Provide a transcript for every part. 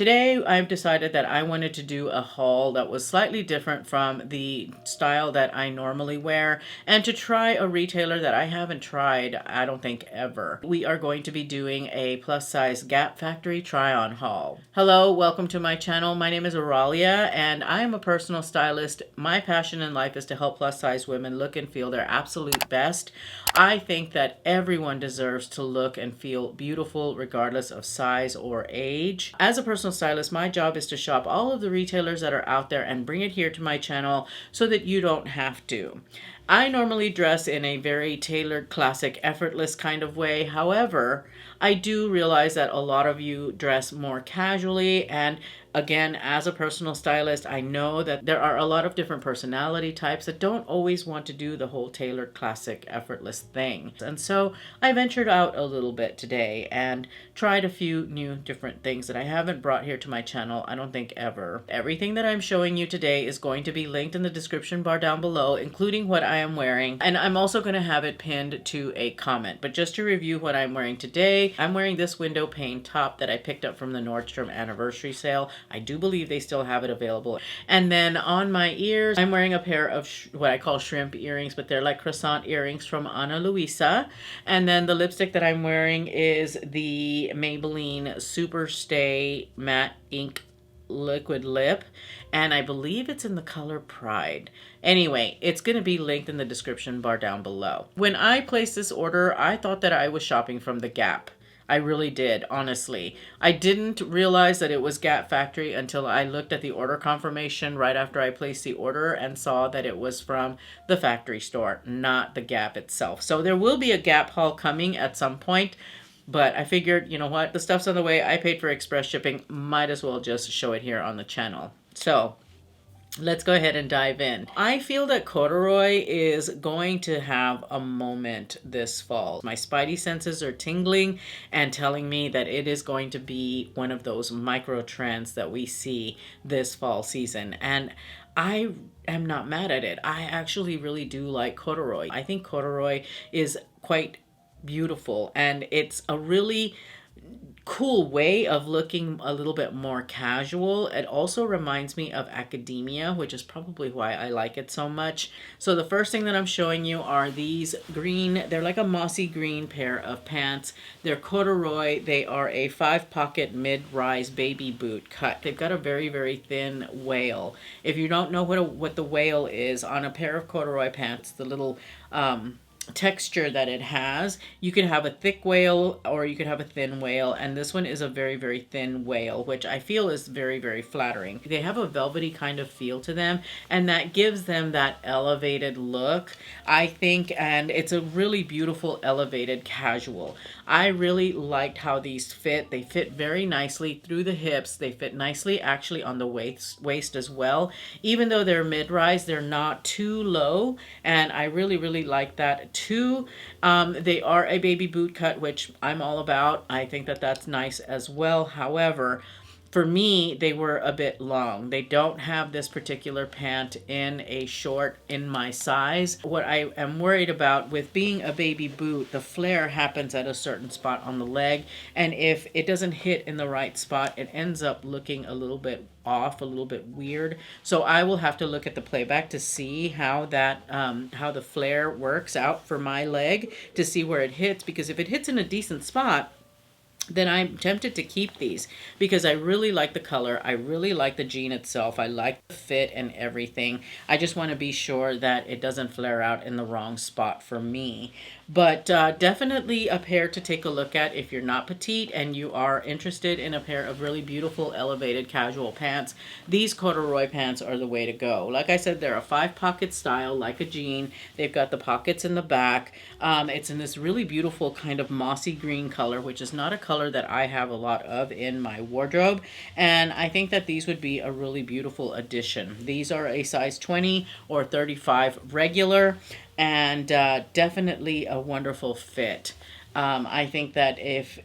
Today I've decided that I wanted to do a haul that was slightly different from the style that I normally wear and to try a retailer that I haven't tried, I don't think ever. We are going to be doing a plus size Gap Factory try-on haul. Hello, welcome to my channel. My name is Auralia and I am a personal stylist. My passion in life is to help plus size women look and feel their absolute best. I think that everyone deserves to look and feel beautiful regardless of size or age. As a personal stylist, my job is to shop all of the retailers that are out there and bring it here to my channel so that you don't have to. I normally dress in a very tailored, classic, effortless kind of way. However, I do realize that a lot of you dress more casually, and again, as a personal stylist, I know that there are a lot of different personality types that don't always want to do the whole tailored, classic, effortless thing. And so I ventured out a little bit today and tried a few new different things that I haven't brought here to my channel, I don't think ever. Everything that I'm showing you today is going to be linked in the description bar down below, including what I am wearing. And I'm also going to have it pinned to a comment. But just to review what I'm wearing today, I'm wearing this window pane top that I picked up from the Nordstrom anniversary sale. I do believe they still have it available. And then on my ears, I'm wearing a pair of what I call shrimp earrings, but they're like croissant earrings from Ana Luisa. And then the lipstick that I'm wearing is the Maybelline Super Stay Matte Ink Liquid Lip, and I believe it's in the color Pride. Anyway, it's going to be linked in the description bar down below. When I placed this order, I thought that I was shopping from the Gap. I really did, honestly. I didn't realize that it was Gap Factory until I looked at the order confirmation right after I placed the order and saw that it was from the factory store, not the Gap itself. So there will be a Gap haul coming at some point, but I figured, you know what, the stuff's on the way. I paid for express shipping. Might as well just show it here on the channel. So let's go ahead and dive in. I feel that corduroy is going to have a moment this fall. My spidey senses are tingling and telling me that it is going to be one of those micro trends that we see this fall season. And I am not mad at it. I actually really do like corduroy. I think corduroy is quite beautiful, and it's a really cool way of looking a little bit more casual. It also reminds me of academia, which is probably why I like it so much. So the first thing that I'm showing you are these green, they're like a mossy green pair of pants. They're corduroy. They are a 5-pocket mid-rise baby boot cut. They've got a very, very thin wail. If you don't know what the wail is, on a pair of corduroy pants, the little texture that it has, you could have a thick wail or you could have a thin wail, and this one is a very, very thin wail, which I feel is very, very flattering. They have a velvety kind of feel to them, and that gives them that elevated look, I think, and it's a really beautiful elevated casual. I really liked how these fit. They fit very nicely through the hips. They fit nicely actually on the waist as well. Even though they're mid-rise, they're not too low, and I really, really like that too. They are a baby boot cut, which I'm all about. I think that that's nice as well. However, for me, they were a bit long. They don't have this particular pant in a short in my size. What I am worried about with being a baby boot, the flare happens at a certain spot on the leg, and if it doesn't hit in the right spot, it ends up looking a little bit off, a little bit weird. So I will have to look at the playback to see how that how the flare works out for my leg, to see where it hits, because if it hits in a decent spot, then I'm tempted to keep these because I really like the color. I really like the jean itself. I like the fit and everything. I just want to be sure that it doesn't flare out in the wrong spot for me. But definitely a pair to take a look at if you're not petite and you are interested in a pair of really beautiful elevated casual pants. These corduroy pants are the way to go. Like I said, they're a 5-pocket style like a jean. They've got the pockets in the back. It's in this really beautiful kind of mossy green color, which is not a color that I have a lot of in my wardrobe, and I think that these would be a really beautiful addition. These are a size 20 or 35 regular, and definitely a wonderful fit. I think that if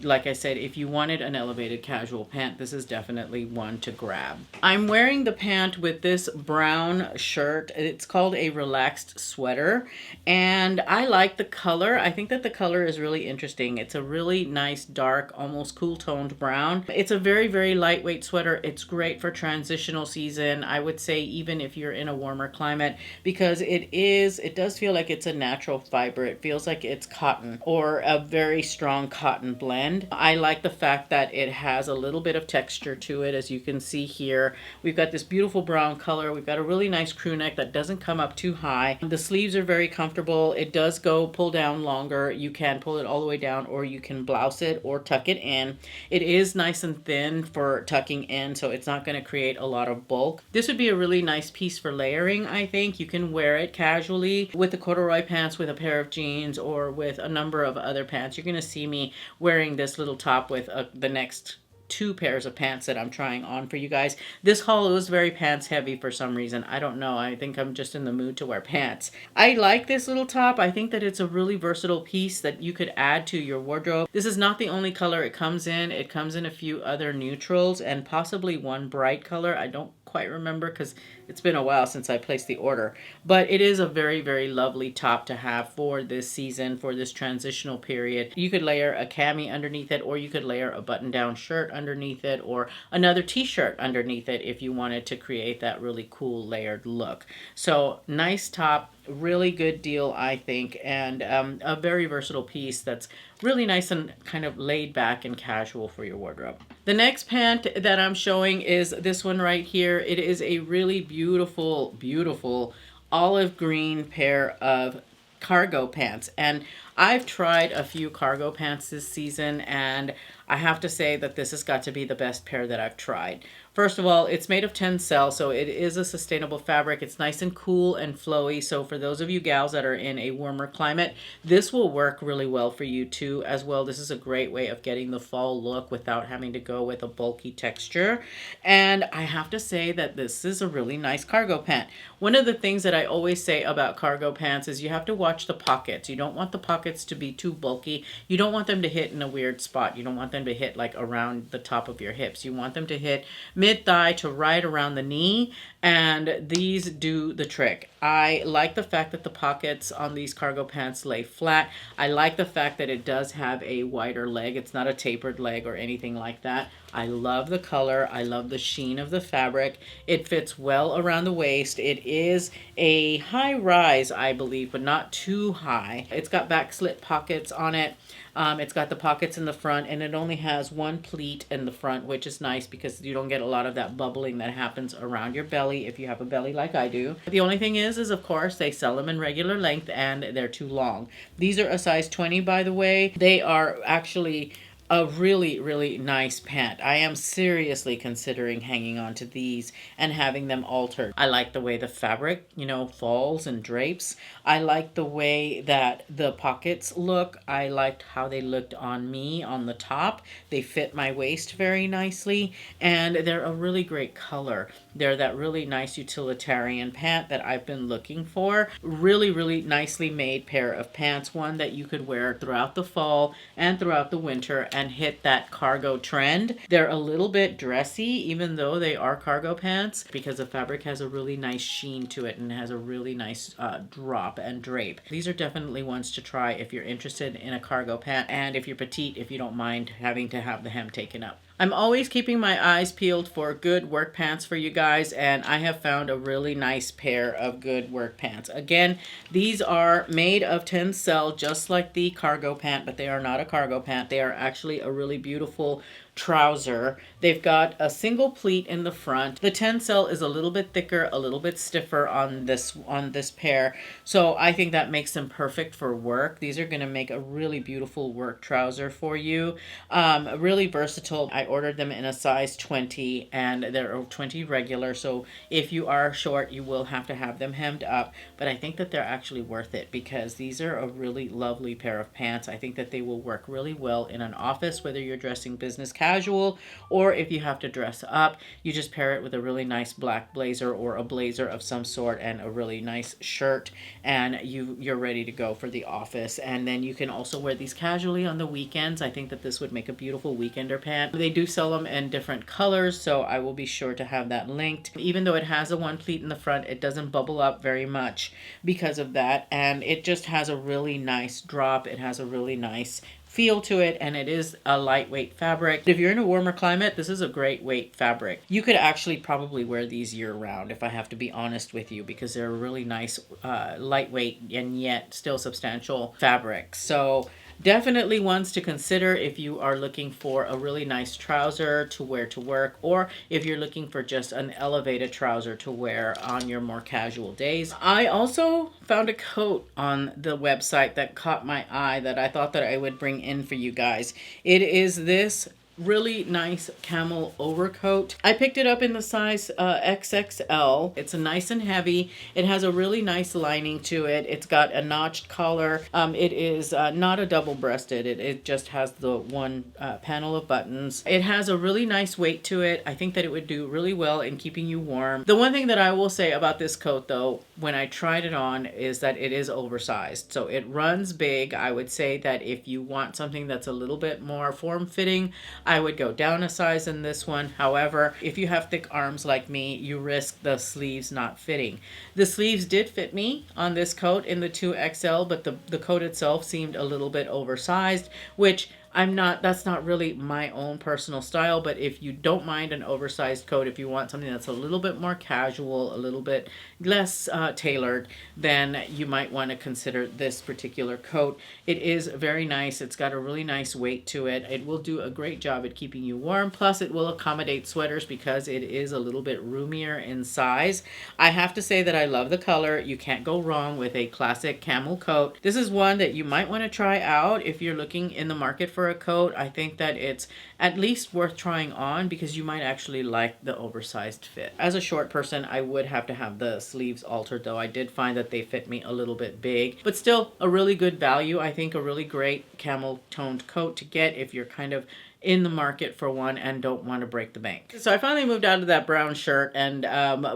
like I said, if you wanted an elevated casual pant, this is definitely one to grab. I'm wearing the pant with this brown shirt. It's called a relaxed sweater, and I like the color. I think that the color is really interesting. It's a really nice dark, almost cool toned brown. It's a very, very lightweight sweater. It's great for transitional season. I would say even if you're in a warmer climate, because it does feel like it's a natural fiber. It feels like it's cotton or a very strong cotton blend. I like the fact that it has a little bit of texture to it. As you can see here, we've got this beautiful brown color. We've got a really nice crew neck that doesn't come up too high. The sleeves are very comfortable. It does go pull down longer. You can pull it all the way down, or you can blouse it or tuck it in. It is nice and thin for tucking in, so it's not going to create a lot of bulk. This would be a really nice piece for layering, I think. You can wear it casually with the corduroy pants, with a pair of jeans, or with a number of other pants. You're going to see me wearing this little top with the next 2 pairs of pants that I'm trying on for you guys. This haul was very pants heavy for some reason. I don't know. I think I'm just in the mood to wear pants. I like this little top. I think that it's a really versatile piece that you could add to your wardrobe. This is not the only color it comes in. It comes in a few other neutrals and possibly one bright color. I don't quite remember because it's been a while since I placed the order, but it is a very, very lovely top to have for this season, for this transitional period. You could layer a cami underneath it, or you could layer a button-down shirt underneath it, or another t-shirt underneath it if you wanted to create that really cool layered look. So nice top, really good deal, I think, and a very versatile piece that's really nice and kind of laid back and casual for your wardrobe. The next pant that I'm showing is this one right here. It is a really beautiful, beautiful olive green pair of cargo pants, and I've tried a few cargo pants this season, and I have to say that this has got to be the best pair that I've tried. First of all, it's made of tencel, so it is a sustainable fabric. It's nice and cool and flowy, so for those of you gals that are in a warmer climate, this will work really well for you too as well. This is a great way of getting the fall look without having to go with a bulky texture. And I have to say that this is a really nice cargo pant. One of the things that I always say about cargo pants is you have to watch the pockets. You don't want the pockets to be too bulky. You don't want them to hit in a weird spot. You don't want them to hit like around the top of your hips. You want them to hit mid-thigh to right around the knee, and these do the trick. I like the fact that the pockets on these cargo pants lay flat. I like the fact that it does have a wider leg. It's not a tapered leg or anything like that. I love the color. I love the sheen of the fabric. It fits well around the waist. It is a high rise, I believe, but not too high. It's got back slit pockets on it. It's got the pockets in the front, and it only has one pleat in the front, which is nice because you don't get a lot of that bubbling that happens around your belly if you have a belly like I do. The only thing is of course, they sell them in regular length and they're too long. These are a size 20, by the way. They are actually a really, really nice pant. I am seriously considering hanging on to these and having them altered. I like the way the fabric, falls and drapes. I like the way that the pockets look. I liked how they looked on me on the top. They fit my waist very nicely, and they're a really great color. They're that really nice utilitarian pant that I've been looking for. Really, really nicely made pair of pants. One that you could wear throughout the fall and throughout the winter and hit that cargo trend. They're a little bit dressy, even though they are cargo pants, because the fabric has a really nice sheen to it and has a really nice drop and drape. These are definitely ones to try if you're interested in a cargo pant, and if you're petite, if you don't mind having to have the hem taken up. I'm always keeping my eyes peeled for good work pants for you guys, and I have found a really nice pair of good work pants. Again, these are made of tencel, just like the cargo pant, but they are not a cargo pant. They are actually a really beautiful trouser. They've got a single pleat in the front. The tencel is a little bit thicker, a little bit stiffer on this pair, so I think that makes them perfect for work. These are going to make a really beautiful work trouser for you. Really versatile. I ordered them in a size 20, and they're a 20 regular, so if you are short, you will have to have them hemmed up, but I think that they're actually worth it because these are a really lovely pair of pants. I think that they will work really well in an office, whether you're dressing business casual casual, or if you have to dress up, you just pair it with a really nice black blazer or a blazer of some sort and a really nice shirt, and you're ready to go for the office. And then you can also wear these casually on the weekends. I think that this would make a beautiful weekender pant. They do sell them in different colors, so I will be sure to have that linked. Even though it has a one pleat in the front, it doesn't bubble up very much because of that, and it just has a really nice drop. It has a really nice feel to it, and it is a lightweight fabric. If you're in a warmer climate, this is a great weight fabric. You could actually probably wear these year round, if I have to be honest with you, because they're a really nice lightweight and yet still substantial fabric. So definitely ones to consider if you are looking for a really nice trouser to wear to work, or if you're looking for just an elevated trouser to wear on your more casual days. I also found a coat on the website that caught my eye that I thought that I would bring in for you guys. It is this really nice camel overcoat. I picked it up in the size XXL. It's nice and heavy. It has a really nice lining to it. It's got a notched collar. It is not a double-breasted. It just has the one panel of buttons. It has a really nice weight to it. I think that it would do really well in keeping you warm. The one thing that I will say about this coat, though, when I tried it on, is that it is oversized. So it runs big. I would say that if you want something that's a little bit more form-fitting, I would go down a size in this one. However, if you have thick arms like me, you risk the sleeves not fitting. The sleeves did fit me on this coat in the 2XL, but the coat itself seemed a little bit oversized, which that's not really my own personal style. But if you don't mind an oversized coat, if you want something that's a little bit more casual, a little bit less tailored, then you might want to consider this particular coat. It is very nice. It's got a really nice weight to it. It will do a great job at keeping you warm. Plus it will accommodate sweaters because it is a little bit roomier in size. I have to say that I love the color. You can't go wrong with a classic camel coat. This is one that you might want to try out if you're looking in the market for a coat. I think that it's at least worth trying on because you might actually like the oversized fit. As a short person, I would have to have the sleeves altered, though. I did find that they fit me a little bit big, but still a really good value. I think a really great camel toned coat to get if you're kind of in the market for one and don't want to break the bank. So I finally moved out of that brown shirt and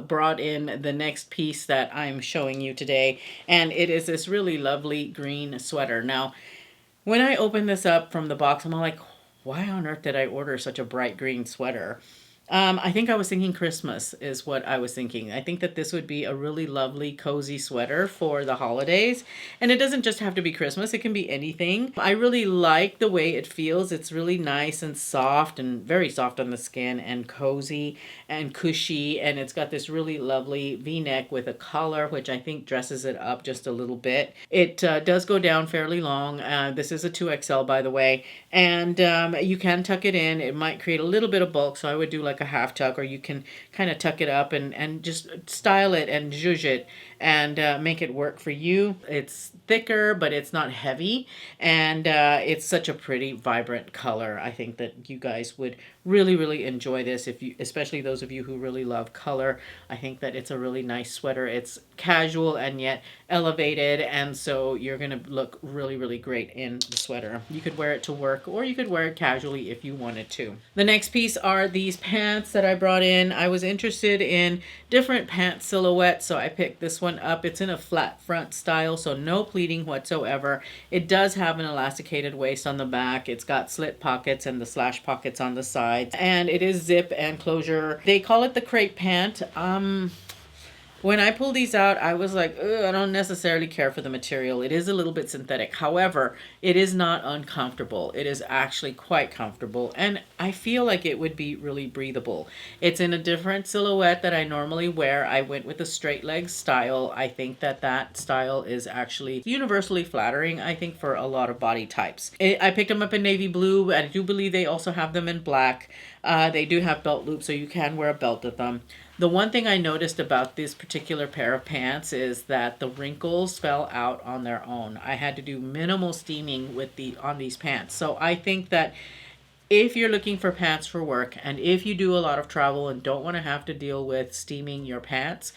brought in the next piece that I'm showing you today, and it is this really lovely green sweater. Now, when I opened this up from the box, I'm all like, why on earth did I order such a bright green sweater? I think I was thinking Christmas is what I was thinking. I think that this would be a really lovely, cozy sweater for the holidays. And it doesn't just have to be Christmas. It can be anything. I really like the way it feels. It's really nice and soft and very soft on the skin and cozy and cushy. And it's got this really lovely V-neck with a collar, which I think dresses it up just a little bit. It does go down fairly long. This is a 2XL, by the way. And you can tuck it in. It might create a little bit of bulk, so I would do like a half tuck, or you can kind of tuck it up and just style it and zhuzh it and make it work for you. It's thicker, but it's not heavy, and it's such a pretty, vibrant color. I think that you guys would really enjoy this, especially those of you who really love color. I think that it's a really nice sweater. It's casual and yet elevated, and so you're gonna look really great in the sweater. You could wear it to work, or you could wear it casually if you wanted to. The next piece are these pants that I brought in. I was interested in different pant silhouettes, so I picked this one up. It's in a flat front style, so no pleating whatsoever. It does have an elasticated waist on the back. It's got slit pockets and the slash pockets on the sides, and it is zip and closure. They call it the crepe pant. When I pulled these out, I was like, I don't necessarily care for the material. It is a little bit synthetic. However, it is not uncomfortable. It is actually quite comfortable, and I feel like it would be really breathable. It's in a different silhouette that I normally wear. I went with a straight leg style. I think that style is actually universally flattering, I think, for a lot of body types. I picked them up in navy blue. I do believe they also have them in black. They do have belt loops, so you can wear a belt with them. The one thing I noticed about this particular pair of pants is that the wrinkles fell out on their own. I had to do minimal steaming on these pants. So I think that if you're looking for pants for work, and if you do a lot of travel and don't want to have to deal with steaming your pants,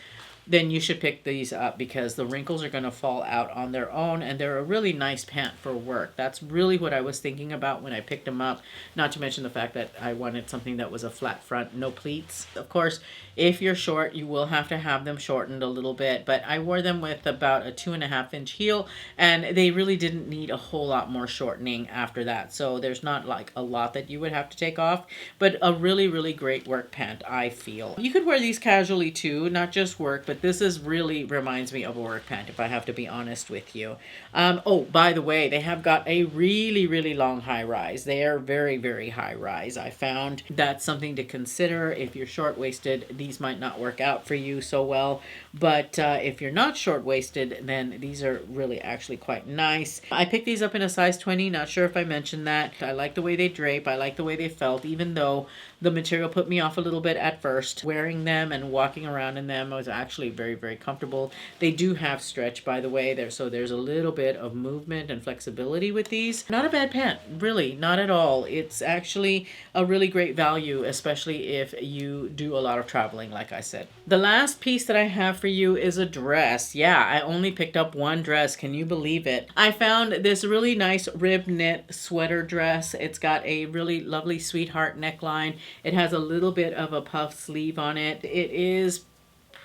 then you should pick these up because the wrinkles are going to fall out on their own, and they're a really nice pant for work. That's really what I was thinking about when I picked them up, not to mention the fact that I wanted something that was a flat front, no pleats. Of course, if you're short, you will have to have them shortened a little bit, but I wore them with about a 2.5-inch heel, and they really didn't need a whole lot more shortening after that. So there's not like a lot that you would have to take off, but a really, really great work pant, I feel. You could wear these casually too, not just work, but this is really reminds me of a work pant, if I have to be honest with you. Oh, by the way, they have got a really, really long high rise. They are very, very high rise. I found that's something to consider. If you're short-waisted, these might not work out for you so well, but if you're not short-waisted, then these are really actually quite nice. I picked these up in a size 20, not sure if I mentioned that. I like the way they drape. I like the way they felt, even though the material put me off a little bit at first. Wearing them and walking around in them was actually very, very comfortable. They do have stretch, by the way, so there's a little bit of movement and flexibility with these. Not a bad pant, really, not at all. It's actually a really great value, especially if you do a lot of traveling, like I said. The last piece that I have for you is a dress. Yeah, I only picked up one dress. Can you believe it? I found this really nice rib knit sweater dress. It's got a really lovely sweetheart neckline. It has a little bit of a puff sleeve on it. It is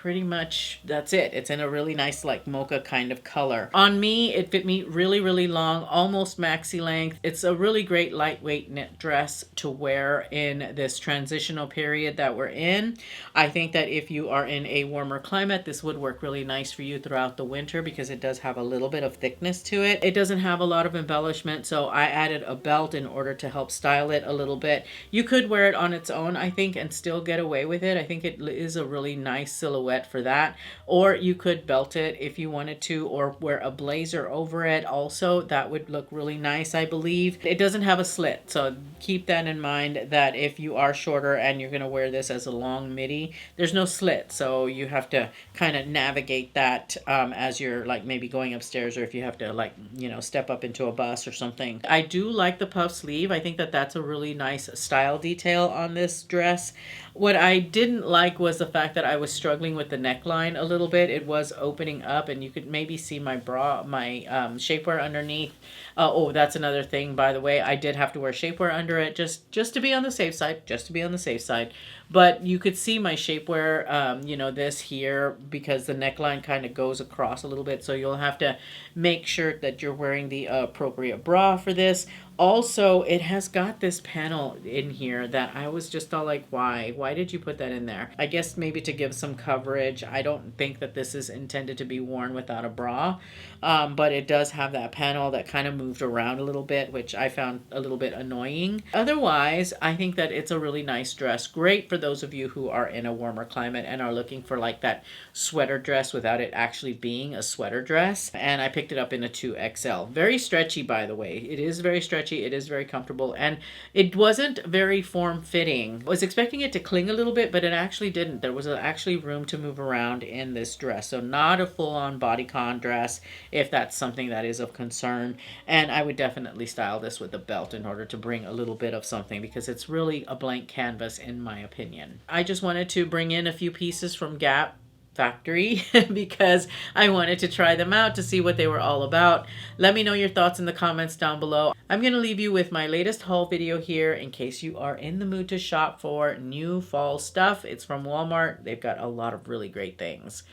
pretty much, that's it. It's in a really nice like mocha kind of color. On me, it fit me really, really long, almost maxi length. It's a really great lightweight knit dress to wear in this transitional period that we're in. I think that if you are in a warmer climate, this would work really nice for you throughout the winter because it does have a little bit of thickness to it. It doesn't have a lot of embellishment, so I added a belt in order to help style it a little bit. You could wear it on its own, I think, and still get away with it. I think it is a really nice silhouette for that, or you could belt it if you wanted to, or wear a blazer over it also. That would look really nice, I believe. It doesn't have a slit, so keep that in mind, that if you are shorter and you're going to wear this as a long midi, there's no slit, so you have to kind of navigate that as you're like maybe going upstairs, or if you have to like, you know, step up into a bus or something. I do like the puff sleeve. I think that that's a really nice style detail on this dress. What I didn't like was the fact that I was struggling with the neckline a little bit. It was opening up, and you could maybe see my bra, my shapewear underneath. Oh, that's another thing, by the way. I did have to wear shapewear under it just to be on the safe side, But you could see my shapewear, you know, this here, because the neckline kind of goes across a little bit. So you'll have to make sure that you're wearing the appropriate bra for this. Also, it has got this panel in here that I was just all like, why? Why did you put that in there? I guess maybe to give some coverage. I don't think that this is intended to be worn without a bra, but it does have that panel that kind of moved around a little bit, which I found a little bit annoying. Otherwise, I think that it's a really nice dress. Great for those of you who are in a warmer climate and are looking for like that sweater dress without it actually being a sweater dress. And I picked it up in a 2XL. Very stretchy, by the way. It is very stretchy. It is very comfortable, and it wasn't very form-fitting. I was expecting it to cling a little bit, but it actually didn't. There was actually room to move around in this dress, so not a full-on bodycon dress if that's something that is of concern. And I would definitely style this with a belt in order to bring a little bit of something, because it's really a blank canvas in my opinion. I just wanted to bring in a few pieces from Gap Factory because I wanted to try them out to see what they were all about. Let me know your thoughts in the comments down below. I'm going to leave you with my latest haul video here in case you are in the mood to shop for new fall stuff. It's from Walmart. They've got a lot of really great things.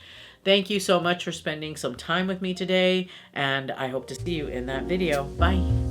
Thank you so much for spending some time with me today, and I hope to see you in that video. Bye.